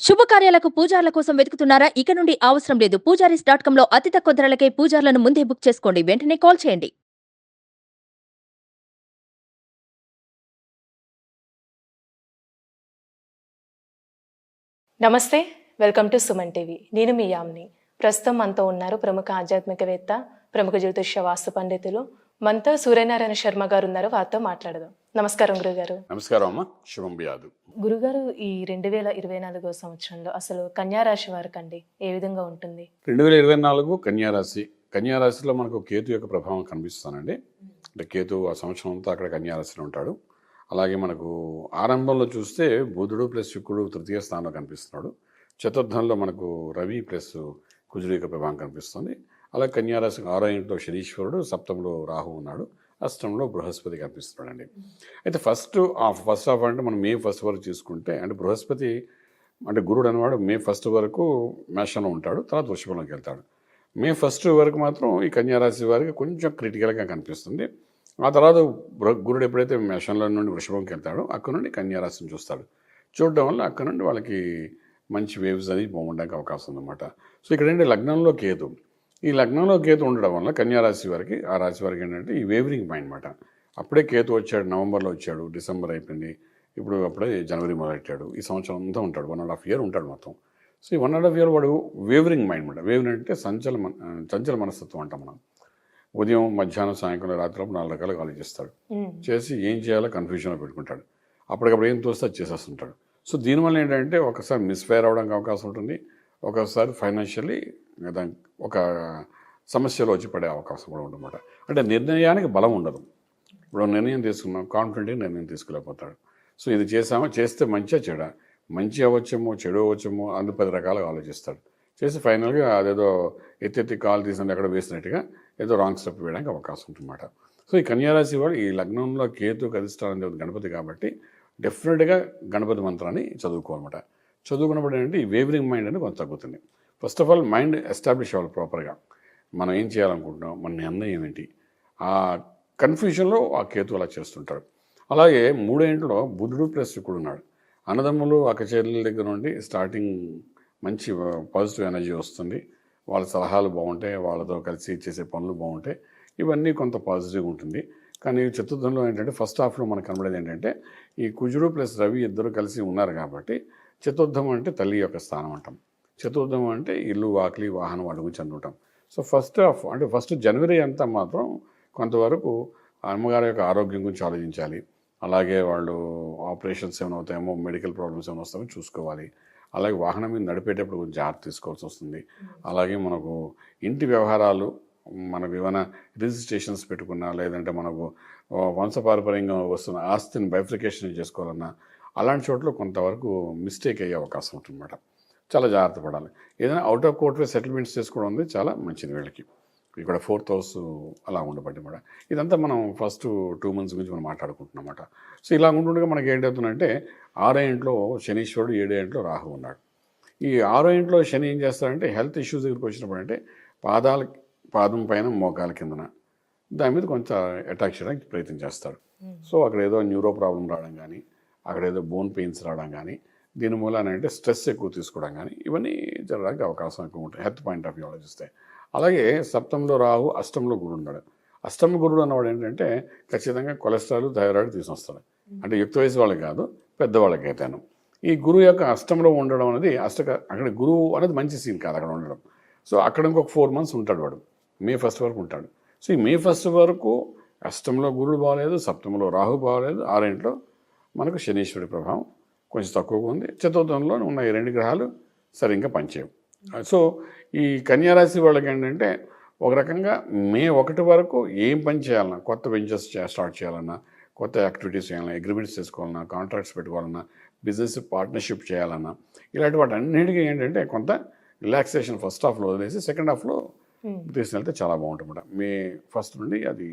శుభకార్యాలకు పూజార్ల కోసం వెతుకుతున్నారా? ఇక నుండి అవసరం లేదు. పూజారీస్.com లో అతి తక్కువ ధరలకే పూజార్లను ముందే బుక్ చేసుకోండి. వెంటనే కాల్ చేయండి. నమస్తే, వెల్కమ్ టు సుమన్ టీవీ. నేను మీ యామ్ని. ప్రస్తుతం మనతో ఉన్నారు ప్రముఖ ఆధ్యాత్మికవేత్త, ప్రముఖ జ్యోతిష్య వాస్తు పండితులు మనతో సూర్యనారాయణ శర్మ గారు ఉన్నారు. వారితో మాట్లాడదాం. నమస్కారం గురుగారు. నమస్కారం అమ్మ, శుభం బియాదు. గురుగారు, ఈ 2024 సంవత్సరంలో అసలు కన్యారాశి వారికి అండి ఏ విధంగా ఉంటుంది? 2024 కన్యారాశి. కన్యారాశిలో మనకు కేతు యొక్క ప్రభావం కనిపిస్తానండి. అంటే కేతు ఆ సంవత్సరం అంతా అక్కడ కన్యారాశిలో ఉంటాడు. అలాగే మనకు ఆరంభంలో చూస్తే బుధుడు ప్లస్ శుక్రుడు తృతీయ స్థానంలో కనిపిస్తున్నాడు. చతుర్థంలో మనకు రవి ప్లస్ కుజుడు యొక్క ప్రభావం కనిపిస్తుంది. అలాగే కన్యారాశి 6వ ఇంట్లో శనీశ్వరుడు, సప్తంలో రాహు ఉన్నాడు, అష్టంలో బృహస్పతి కనిపిస్తున్నాడండి. అయితే ఫస్ట్ హాఫ్ అంటే మనం మే 1 వరకు చూసుకుంటే, అంటే బృహస్పతి అంటే గురుడు అనేవాడు మే 1 వరకు మేషంలో ఉంటాడు, తర్వాత వృషభంలోకి వెళ్తాడు. మే 1 వరకు మాత్రం ఈ కన్యారాశి వారికి కొంచెం క్రిటికల్గా కనిపిస్తుంది. ఆ తర్వాత గురుడు ఎప్పుడైతే మేషంలో నుండి వృషభంకి వెళ్తాడో అక్కడ నుండి కన్యారాశిని చూస్తాడు. చూడడం వల్ల అక్కడ నుండి వాళ్ళకి మంచి వేవ్స్ అనేది బాగుండడానికి అవకాశం ఉందన్నమాట. సో ఇక్కడ ఏంటి, లగ్నంలో కేతు. ఈ లగ్నంలో కేతు ఉండడం వల్ల కన్యారాశి వారికి, ఆ రాశి వారికి ఏంటంటే ఈ వేవరింగ్ మైండ్ అనమాట. అప్పుడే కేతు వచ్చాడు, నవంబర్లో వచ్చాడు, డిసెంబర్ అయిపోయింది, ఇప్పుడు అప్పుడే జనవరి మొదలెట్టాడు. ఈ సంవత్సరం అంతా ఉంటాడు, 1.5 year ఉంటాడు మొత్తం. సో ఈ 1.5 year వాడు వేవరింగ్ మైండ్ అనమాట. వేవరింగ్ అంటే చంచల మనస్తత్వం అంటాం మనం. ఉదయం, మధ్యాహ్నం, సాయంకాలం, రాత్రి 4 రకాలుగా ఆలోచిస్తాడు. చేసి ఏం చేయాలో కన్ఫ్యూజన్లో పెట్టుకుంటాడు. అప్పటికప్పుడు ఏం తోస్తే అది చేసేస్తుంటాడు. సో దీనివల్ల ఏంటంటే ఒకసారి మిస్ఫైర్ అవడానికి అవకాశం ఉంటుంది, ఒకసారి ఫైనాన్షియల్లీ ఒక సమస్యలో వచ్చి పడే అవకాశం కూడా ఉందన్నమాట. అంటే నిర్ణయానికి బలం ఉండదు. ఇప్పుడు నిర్ణయం తీసుకున్నాం, కాన్ఫిడెంట్గా నిర్ణయం తీసుకోలేకపోతాడు. సో ఇది చేస్తే మంచిగా చెడ, మంచి అవ్వచ్చేమో, చెడు అవ్వచ్చేమో, 10 రకాలుగా ఆలోచిస్తాడు. చేసి ఫైనల్గా అదేదో ఎత్తి కాలు తీసినట్టు ఎక్కడ వేసినట్టుగా ఏదో రాంగ్ స్టెప్ వేయడానికి అవకాశం ఉంటుందన్నమాట. సో ఈ కన్యారాశి వాడు ఈ లగ్నంలో కేతు అధిష్టానం గణపతి కాబట్టి డెఫినెట్గా గణపతి మంత్రాన్ని చదువుకోవాలన్నమాట. చదువుకున్నప్పుడు ఏంటంటే ఈ వేవరింగ్ మైండ్ అనేది కొంత తగ్గుతుంది. First of all mind establish అవ్వాలి ప్రాపర్గా. మనం ఏం చేయాలనుకుంటున్నాం, మన నిర్ణయం ఏంటి, ఆ కన్ఫ్యూజన్లో ఆ కేతు అలా చేస్తుంటాడు. అలాగే 3వ ఇంట్లో బుధుడు ప్లస్ శుక్రుడు ఉన్నాడు. అన్నదమ్ములు, అక్కచెల్లెల దగ్గర నుండి స్టార్టింగ్ మంచి పాజిటివ్ ఎనర్జీ వస్తుంది. వాళ్ళ సలహాలు బాగుంటాయి, వాళ్ళతో కలిసి చేసే పనులు బాగుంటాయి, ఇవన్నీ కొంత పాజిటివ్గా ఉంటుంది. కానీ చతుర్థంలో ఏంటంటే ఫస్ట్ హాఫ్లో మనకు కనబడేది ఏంటంటే ఈ కుజుడు ప్లస్ రవి ఇద్దరు కలిసి ఉన్నారు కాబట్టి చతుర్థం అంటే తల్లి యొక్క స్థానం అంటాం. చతుర్థం అంటే ఇల్లు, వాకిలి, వాహనం అడుగు చెందుతాం. సో ఫస్ట్ హాఫ్ అంటే ఫస్ట్ జనవరి అంతా మాత్రం కొంతవరకు అమ్మగారి యొక్క ఆరోగ్యం గురించి ఆలోచించాలి. అలాగే వాళ్ళు ఆపరేషన్స్ ఏమైనా అవుతాయేమో, మెడికల్ ప్రాబ్లమ్స్ ఏమైనా వస్తాయో చూసుకోవాలి. అలాగే వాహనం మీద నడిపేటప్పుడు కొంచెం జాగ్రత్త తీసుకోవాల్సి వస్తుంది. అలాగే మనకు ఇంటి వ్యవహారాలు, మనకు ఏమైనా రిజిస్ట్రేషన్స్ పెట్టుకున్నా, లేదంటే మనకు వంశపారపర్యంగా వస్తున్న ఆస్తిని బైఫ్రికేషన్ చేసుకోవాలన్నా అలాంటి చోట్ల కొంతవరకు మిస్టేక్ అయ్యే అవకాశం ఉంటుందన్నమాట. చాలా జాగ్రత్త పడాలి. ఏదైనా అవుట్ ఆఫ్ కోర్ట్ సెటిల్మెంట్స్ చేసుకోవడం అనేది చాలా మంచిది వీళ్ళకి. ఇక్కడ 4th house అలా ఉండబట్టి కూడా ఇదంతా మనం ఫస్ట్ 2 months గురించి మనం మాట్లాడుకుంటున్నాం అన్నమాట. సో ఇలా ఉంటుండగా మనకి ఏంటవుతుందంటే 6వ ఇంట్లో శనీశ్వరుడు, 7వ ఇంట్లో రాహు ఉన్నాడు. ఈ 6వ ఇంట్లో శని ఏం చేస్తాడంటే హెల్త్ ఇష్యూస్ దగ్గరికి వచ్చినప్పుడు అంటే పాదం పైన, మోకాల కిందన దాని మీద కొంచెం అటాక్ చేయడానికి ప్రయత్నం చేస్తాడు. సో అక్కడ ఏదో న్యూరో ప్రాబ్లం రావడం కానీ, అక్కడ ఏదో బోన్ పెయిన్స్ రావడం కానీ, దీని మూలాన అంటే స్ట్రెస్ ఎక్కువ తీసుకోవడం కానీ ఇవన్నీ జరగడానికి అవకాశం ఎక్కువ ఉంటాయి హెల్త్ పాయింట్ ఆఫ్ వ్యూ ఆలోచిస్తే. అలాగే సప్తంలో రాహు, అష్టంలో గురుడు ఉన్నాడు. అష్టమ గురుడు అన్నవాడు ఏంటంటే ఖచ్చితంగా కొలెస్ట్రాల్, థైరాయిడ్ తీసుకొస్తాడు. అంటే యుక్త వయసు వాళ్ళకి కాదు, పెద్దవాళ్ళకి అయితేను. ఈ గురువు యొక్క అష్టంలో ఉండడం అనేది అక్కడ గురువు అనేది మంచి సీన్ కాదు అక్కడ ఉండడం. సో అక్కడ ఇంకొక 4 months ఉంటాడు వాడు, మే 1 వరకు ఉంటాడు. సో ఈ మే 1 వరకు అష్టంలో గురుడు బాగలేదు, సప్తంలో రాహు బాగలేదు, 6వ ఇంట్లో మనకు శనీశ్వరుడి ప్రభావం కొంచెం తక్కువగా ఉంది. చతుర్థంలో ఉన్న ఈ 2 గ్రహాలు సరిగ్గా పనిచేయవు. సో ఈ కన్యారాశి వాళ్ళకి ఏంటంటే ఒక రకంగా మే 1 వరకు ఏం పని చేయాలన్నా, కొత్త వెంచర్స్ స్టార్ట్ చేయాలన్నా, కొత్త యాక్టివిటీస్ చేయాలన్నా, అగ్రిమెంట్స్ చేసుకోవాలన్నా, కాంట్రాక్ట్స్ పెట్టుకోవాలన్నా, బిజినెస్ పార్ట్నర్షిప్ చేయాలన్నా, ఇలాంటి వాటి అన్నిటికీ ఏంటంటే కొంత రిలాక్సేషన్ ఫస్ట్ హాఫ్లో వదిలేసి సెకండ్ హాఫ్లో తీసుకెళ్తే చాలా బాగుంటుంది. మే 1 నుండి అది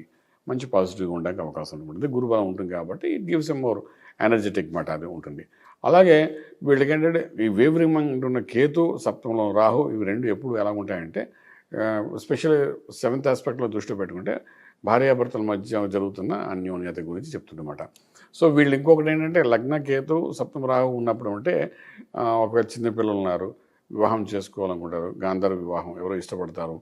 మంచి పాజిటివ్గా ఉండడానికి అవకాశం ఉంటుంది. గురుబలం ఉంటుంది కాబట్టి it gives a more energetic మాట అది ఉంటుంది. అలాగే వీళ్ళకి ఏంటంటే ఈ వేవరింగ్ మైండ్ ఉన్న కేతు, సప్తంలో రాహు, ఇవి 2 ఎప్పుడు ఎలా ఉంటాయంటే స్పెషల్ 7th ఆస్పెక్ట్లో దృష్టి పెట్టుకుంటే భార్యాభర్తల మధ్య జరుగుతున్న అన్యోన్యత గురించి చెప్తుందన్నమాట. సో వీళ్ళు ఇంకొకటి ఏంటంటే లగ్న కేతు సప్తమ రాహు ఉన్నప్పుడు అంటే ఒకవేళ చిన్నపిల్లలు ఉన్నారు, వివాహం చేసుకోవాలనుకుంటారు, గాంధర్వ వివాహం ఎవరో ఇష్టపడతారు,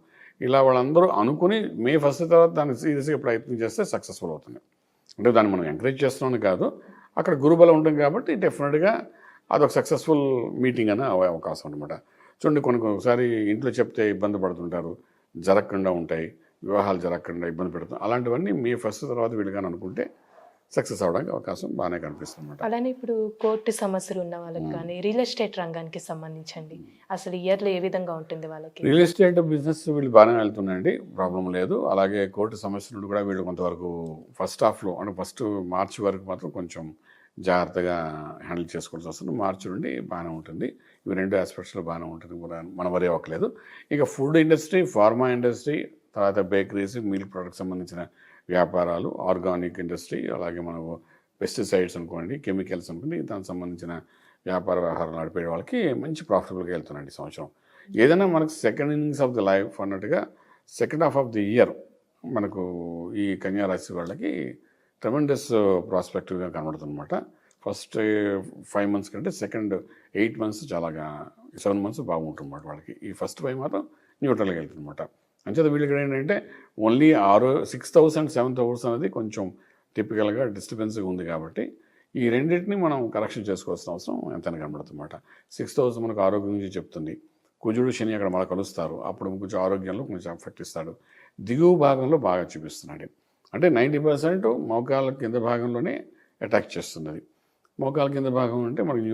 ఇలా వాళ్ళందరూ అనుకుని మే 1 తర్వాత దాన్ని సీరియస్గా ప్రయత్నం చేస్తే సక్సెస్ఫుల్ అవుతుంది. అంటే దాన్ని మనం ఎంకరేజ్ చేస్తున్నామని కాదు, అక్కడ గురుబలం ఉంటుంది కాబట్టి డెఫినెట్గా అదొక సక్సెస్ఫుల్ మీటింగ్ అనే అవకాశం అనమాట. చూడండి కొన్నిసారి ఇంట్లో చెప్తే ఇబ్బంది పడుతుంటారు, జరగకుండా ఉంటాయి, వివాహాలు జరగకుండా ఇబ్బంది పెడుతుంది. అలాంటివన్నీ మే 1 తర్వాత వీళ్ళు కానీ అనుకుంటే సక్సెస్ అవడానికి అవకాశం బాగానే కనిపిస్తుంది అనమాట. అలానే ఇప్పుడు కోర్టు సమస్యలు ఉన్న వాళ్ళకి కానీ రియల్ ఎస్టేట్ రంగానికి సంబంధించండి అసలు ఇయర్లో ఏ విధంగా ఉంటుంది వాళ్ళకి? రియల్ ఎస్టేట్ బిజినెస్ వీళ్ళు బాగానే వెళ్తున్నాయండి, ప్రాబ్లం లేదు. అలాగే కోర్టు సమస్య నుండి కూడా వీళ్ళు కొంతవరకు ఫస్ట్ హాఫ్లో అంటే ఫస్ట్ మార్చి వరకు మాత్రం కొంచెం జాగ్రత్తగా హ్యాండిల్ చేసుకోవాల్సి వస్తుంది. మార్చి నుండి బాగానే ఉంటుంది. ఇవి 2 ఆస్పెక్ట్స్లో బాగానే ఉంటుంది, మన వరే అవ్వట్లేదు. ఇక ఫుడ్ ఇండస్ట్రీ, ఫార్మా ఇండస్ట్రీ, తర్వాత బేకరీస్, మిల్క్ ప్రొడక్ట్స్ సంబంధించిన వ్యాపారాలు, ఆర్గానిక్ ఇండస్ట్రీ, అలాగే మనకు పెస్టిసైడ్స్ అనుకోండి, కెమికల్స్ అనుకోండి, దానికి సంబంధించిన వ్యాపార వ్యవహారాలు నడిపే వాళ్ళకి మంచి ప్రాఫిటబుల్గా వెళ్తున్నాండి ఈ సంవత్సరం. ఏదైనా మనకు second innings of the life అన్నట్టుగా second half of the year మనకు ఈ కన్యా రాశి వాళ్ళకి ట్రెమెండస్ ప్రాస్పెక్టివ్గా కనబడుతుందన్నమాట. ఫస్ట్ 5 months కంటే సెకండ్ 8 months చాలాగా 7 months బాగుంటుందన్నమాట వాళ్ళకి. ఈ ఫస్ట్ 5 మాత్రం న్యూట్రల్గా వెళ్తుందన్నమాట. అంచేత వీళ్ళకి ఏంటంటే ఓన్లీ 6,000 7,000 అనేది కొంచెం టిపికల్గా డిస్టర్బెన్స్గా ఉంది కాబట్టి ఈ రెండింటిని మనం కరెక్షన్ చేసుకోవాల్సిన అవసరం ఎంతైనా కనబడుతుందన్నమాట. 6,000 మనకు ఆరోగ్యం గురించి చెప్తుంది. కుజుడు శని అక్కడ మళ్ళీ కలుస్తారు, అప్పుడు కొంచెం ఆరోగ్యంలో కొంచెం ఎఫెక్ట్ ఇస్తాడు. దిగువ భాగంలో బాగా చూపిస్తున్నాడు. అంటే 90% మోకాళ్ళ కింద భాగంలోనే అటాక్ చేస్తుంది. మోకాళ్ళ కింద భాగం అంటే మనకి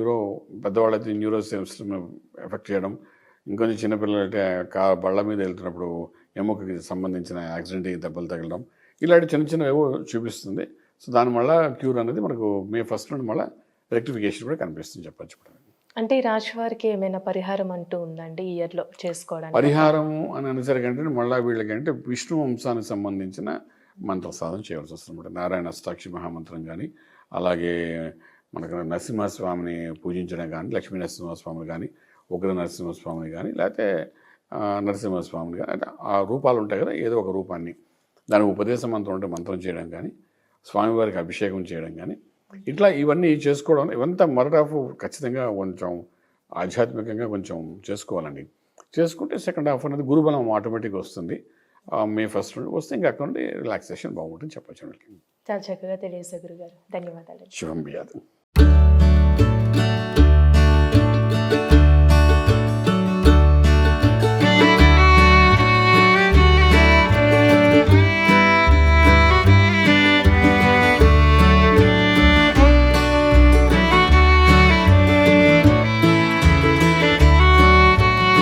పెద్దవాళ్ళైతే న్యూరో సిస్టమ్ ఎఫెక్ట్ చేయడం, ఇంకొంచెం చిన్నపిల్లలు అయితే బళ్ళ మీద వెళ్తున్నప్పుడు ఎముకకి సంబంధించిన యాక్సిడెంట్ దెబ్బలు తగలడం, ఇలాంటి చిన్న చిన్న ఏవో చూపిస్తుంది. సో దానివల్ల క్యూర్ అనేది మనకు మే 1 నుండి మళ్ళీ రెక్టిఫికేషన్ కూడా కనిపిస్తుంది చెప్పచ్చు. అంటే ఈ రాశి వారికి ఏమైనా పరిహారం అంటూ ఉందండి ఈ ఇయర్లో చేసుకోవడానికి? పరిహారం అని అనేసరికంటే మళ్ళీ వీళ్ళకంటే విష్ణు వంశానికి సంబంధించిన మంత్ర సాధన చేయవలసి వస్తుంది. నారాయణ అష్టాక్షి మహామంత్రం కానీ, అలాగే మనకు నరసింహస్వామిని పూజించడం కానీ, లక్ష్మీ నరసింహస్వామిని కానీ, ఉగ్ర నరసింహస్వామిని కానీ, లేకపోతే నరసింహస్వామిని కానీ, అంటే ఆ రూపాలు ఉంటాయి కదా, ఏదో ఒక రూపాన్ని దానికి ఉపదేశ మంత్రం ఉంటే మంత్రం చేయడం కానీ, స్వామివారికి అభిషేకం చేయడం కానీ, ఇట్లా ఇవన్నీ చేసుకోవడం, ఇవంతా మొదటి హాఫ్ ఖచ్చితంగా కొంచెం ఆధ్యాత్మికంగా కొంచెం చేసుకోవాలండి. చేసుకుంటే సెకండ్ హాఫ్ అనేది గురుబలం ఆటోమేటిక్గా వస్తుంది. మే 1 నుండి వస్తే ఇంకా అక్కడ నుండి రిలాక్సేషన్ బాగుంటుంది చెప్పచ్చు. చాలా చక్కగా తెలియజేశారు గురుగారు, ధన్యవాదాలు. శుభం బియాదు.